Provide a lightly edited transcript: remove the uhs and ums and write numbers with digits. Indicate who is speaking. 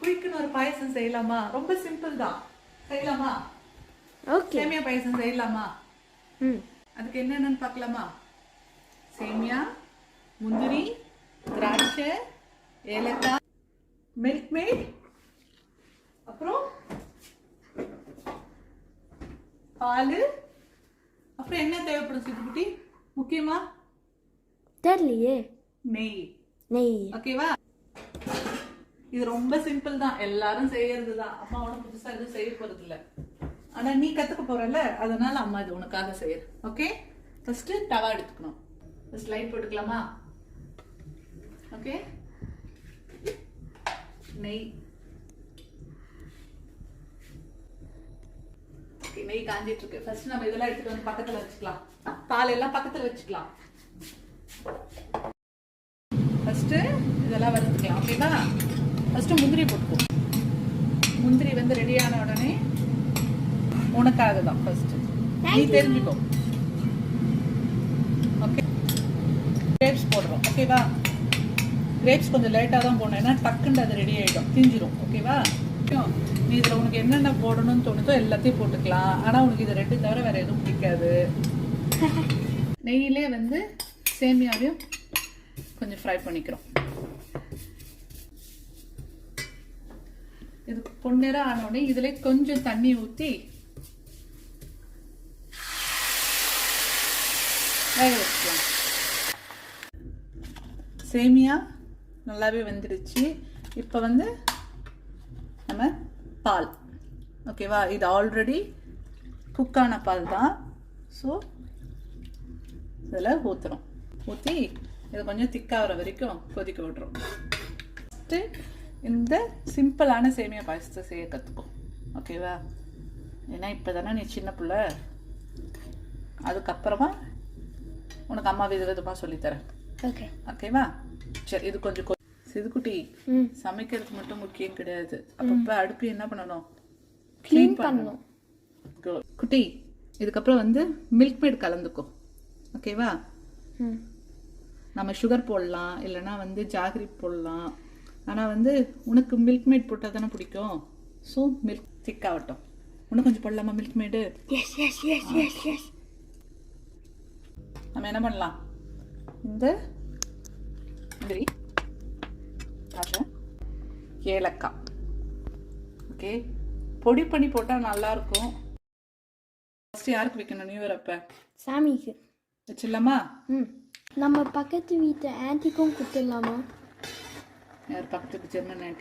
Speaker 1: குயிக்குன்னு ஒரு பாயசம் செய்யலாமா? ரொம்ப சிம்பிள் தான். செய்யலாமா?
Speaker 2: ஓகே.
Speaker 1: சேமியா பாயசம் செய்யலாமா? அதுக்கு என்னென்னு பார்க்கலாமா? சேமியா, முந்திரி, திராட்சை, ஏலக்காய், மில்க் மேட், அப்புறம் பால், அப்புறம் என்ன தேவைப்படும் சித்துக்குட்டி? முக்கியமா
Speaker 2: தெரியலையே.
Speaker 1: நெய்.
Speaker 2: நெய்.
Speaker 1: ஓகேவா? இது ரொம்ப சிம்பிள் தான், எல்லாரும் செய்யறது தான். அம்மா உனக்கு புதுசா எதுவும் செய்ய போறது இல்ல, ஆனா நீ கத்துக்க போறல, அதனால அம்மா இது உனக்காக செய்யறேன். ஓகே, ஃபர்ஸ்ட் தவா எடுத்துக்கணும். ஃபர்ஸ்ட் லைட் போட்டுக்கலாமா? ஓகே, நெய். ஓகே, நெய் காஞ்சிட்டு இருக்கு. ஃபர்ஸ்ட் நம்ம இதெல்லாம் எடுத்துட்டு வந்து பக்கத்துல வச்சுக்கலாம். பால் எல்லாம் பக்கத்துல வச்சுக்கலாம். ஃபர்ஸ்ட் இதெல்லாம் வறுத்துக்கலாம். ஓகேவா? ஃபர்ஸ்ட் முந்திரி போட்டுக்கோ. முந்திரி வந்து ரெடி ஆன உடனே உனக்காக தான் ஃபர்ஸ்ட் நீ தெரிஞ்சுக்கோ. ஓகே, கிரேப்ஸ் போடுறோம். ஓகேவா? கிரேப்ஸ் கொஞ்சம் லேட்டாக தான் போடணும், ஏன்னா டக்குன்னு அது ரெடி ஆகிடும், திஞ்சிரும். ஓகேவா? நீ இதில் உனக்கு என்னென்ன போடணும்னு தோணுதோ எல்லாத்தையும் போட்டுக்கலாம். ஆனால் உனக்கு இது ரெண்டு தவிர வேற எதுவும் பிடிக்காது. நெய்யிலே வந்து சேமியாவையும் கொஞ்சம் ஃப்ரை பண்ணிக்கிறோம். இது பொன்னிறம் ஆனோடனே இதுல கொஞ்சம் தண்ணி ஊற்றி வேக வச்சுக்கலாம். சேமியா நல்லாவே வெந்துடுச்சு. இப்போ வந்து நம்ம பால். ஓகேவா? இது ஆல்ரெடி குக்கான பால் தான். ஸோ இதில் ஊற்றுறோம். ஊற்றி இது கொஞ்சம் திக்காகிற வரைக்கும் கொதிக்க விடுறோம். ஃபஸ்ட்டு இந்த சிம்பிளான சேமியா பாயசத்தை செய்ய கற்றுக்கும். ஓகேவா? ஏன்னா இப்போ தானே நீ சின்ன பிள்ளை, அதுக்கப்புறமா உனக்கு அம்மா விதவிதமாக சொல்லித்தரேன்.
Speaker 2: ஓகே.
Speaker 1: ஓகேவா? சரி, இது கொஞ்சம் சிதுக்குட்டி, சமைக்கிறது மட்டும் முக்கியம் கிடையாது. அப்பப்போ அடுப்பு என்ன பண்ணணும்?
Speaker 2: க்ளீன் பண்ணணும்.
Speaker 1: குட்டி, இதுக்கப்புறம் வந்து மில்க் மேட் கலந்துக்கும். ஓகேவா? நம்ம சுகர் போடலாம், இல்லைன்னா வந்து ஜாகரி போடலாம். ஆனால் வந்து உனக்கு மில்க் மேட் போட்டால் தானே பிடிக்கும். ஸோ மில்க் திக்காகட்டும். இன்னும் கொஞ்சம் போடலாமா மில்க் மேடு? நம்ம என்ன பண்ணலாம்? இந்த முந்திரி, திராட்சை, ஏலக்காய், ஓகே, பொடி பண்ணி போட்டால் நல்லாயிருக்கும். ஃபஸ்ட்டு யாருக்கு வைக்கணும் நியூ இயர் அப்போ?
Speaker 2: சாமிக்கு
Speaker 1: வச்சிடலாமா?
Speaker 2: நம்ம பக்கத்து வீட்டு ஆன்ட்டிக்கும் கொடுத்துடலாமா?
Speaker 1: யார் பக்கத்துக்கு ஜெர்மன் ஆன்ட்டி?